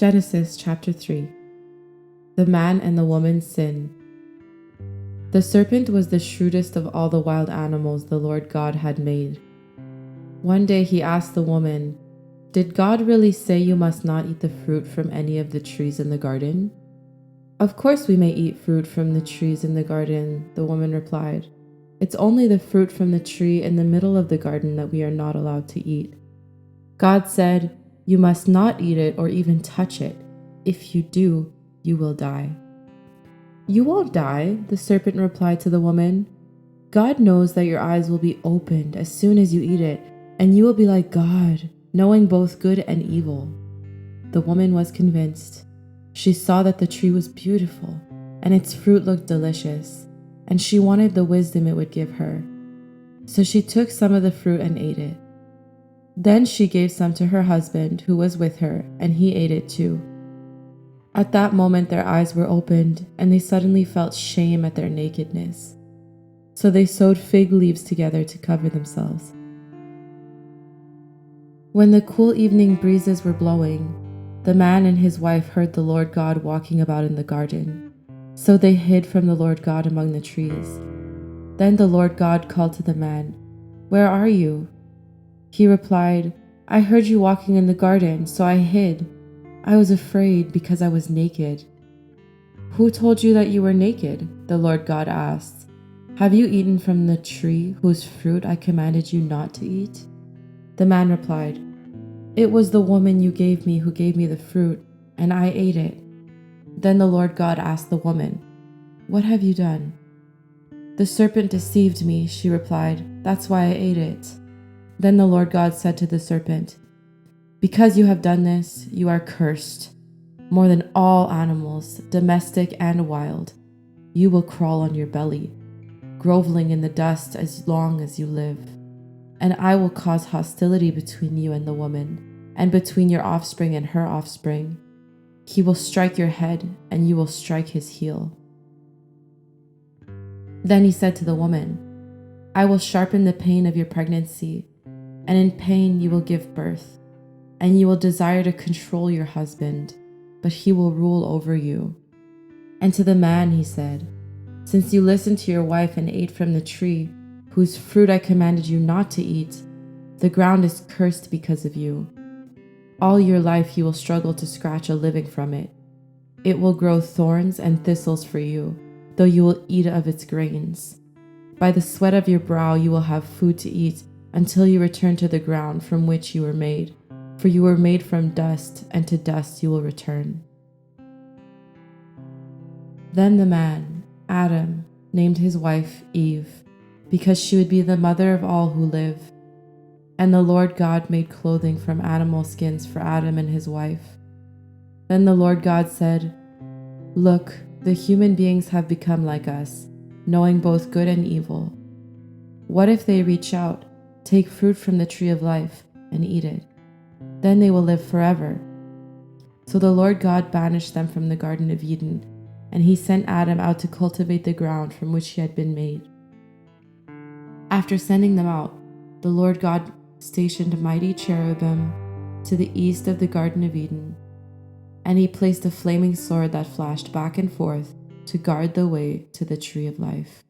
Genesis chapter 3. The man and the woman's sin. The serpent was the shrewdest of all the wild animals the Lord God had made. One day he asked the woman, "Did God really say you must not eat the fruit from any of the trees in the garden?" "Of course we may eat fruit from the trees in the garden," the woman replied. "It's only the fruit from the tree in the middle of the garden that we are not allowed to eat. God said, 'You must not eat it or even touch it. If you do, you will die.'" "You won't die," the serpent replied to the woman. "God knows that your eyes will be opened as soon as you eat it, and you will be like God, knowing both good and evil." The woman was convinced. She saw that the tree was beautiful, and its fruit looked delicious, and she wanted the wisdom it would give her. So she took some of the fruit and ate it. Then she gave some to her husband, who was with her, and he ate it too. At that moment their eyes were opened, and they suddenly felt shame at their nakedness. So they sewed fig leaves together to cover themselves. When the cool evening breezes were blowing, the man and his wife heard the Lord God walking about in the garden. So they hid from the Lord God among the trees. Then the Lord God called to the man, "Where are you?" He replied, "I heard you walking in the garden, so I hid. I was afraid because I was naked." "Who told you that you were naked?" the Lord God asked. "Have you eaten from the tree whose fruit I commanded you not to eat?" The man replied, "It was the woman you gave me who gave me the fruit, and I ate it." Then the Lord God asked the woman, "What have you done?" "The serpent deceived me," she replied. "That's why I ate it." Then the Lord God said to the serpent, "Because you have done this, you are cursed. More than all animals, domestic and wild, you will crawl on your belly, groveling in the dust as long as you live. And I will cause hostility between you and the woman, and between your offspring and her offspring. He will strike your head, and you will strike his heel." Then he said to the woman, "I will sharpen the pain of your pregnancy, and in pain you will give birth. And you will desire to control your husband, but he will rule over you." And to the man he said, "Since you listened to your wife and ate from the tree, whose fruit I commanded you not to eat, the ground is cursed because of you. All your life you will struggle to scratch a living from it. It will grow thorns and thistles for you, though you will eat of its grains. By the sweat of your brow you will have food to eat until you return to the ground from which you were made. For you were made from dust, and to dust you will return." Then the man, Adam, named his wife Eve, because she would be the mother of all who live. And the Lord God made clothing from animal skins for Adam and his wife. Then the Lord God said, "Look, the human beings have become like us, knowing both good and evil. What if they reach out, take fruit from the tree of life, and eat it? Then they will live forever." So the Lord God banished them from the Garden of Eden, and he sent Adam out to cultivate the ground from which he had been made. After sending them out, the Lord God stationed mighty cherubim to the east of the Garden of Eden, and he placed a flaming sword that flashed back and forth to guard the way to the tree of life.